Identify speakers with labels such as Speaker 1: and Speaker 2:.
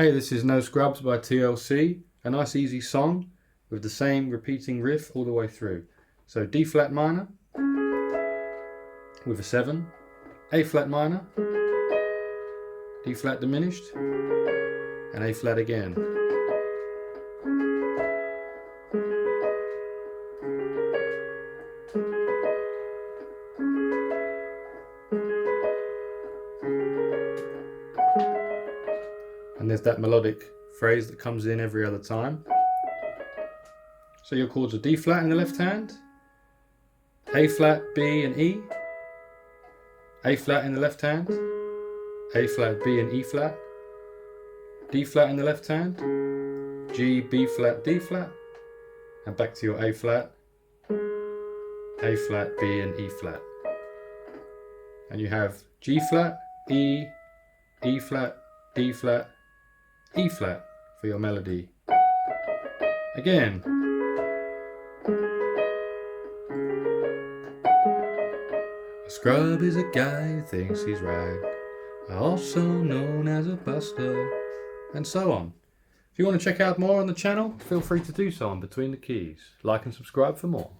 Speaker 1: Hey, this is No Scrubs by TLC, a nice easy song with the same repeating riff all the way through. So D flat minor with a 7, A flat minor, D flat diminished, and A flat again. And there's that melodic phrase that comes in every other time. So your chords are D flat in the left hand, A flat, B and E, A flat in the left hand, A flat, B and E flat, D flat in the left hand, G, B flat, D flat, and back to your A flat, B and E flat. And you have G flat, E, E flat, D flat, E flat for your melody. Again. A scrub is a guy who thinks he's right, also known as a buster, and so on. If you want to check out more on the channel, feel free to do so on Between the Keys. Like and subscribe for more.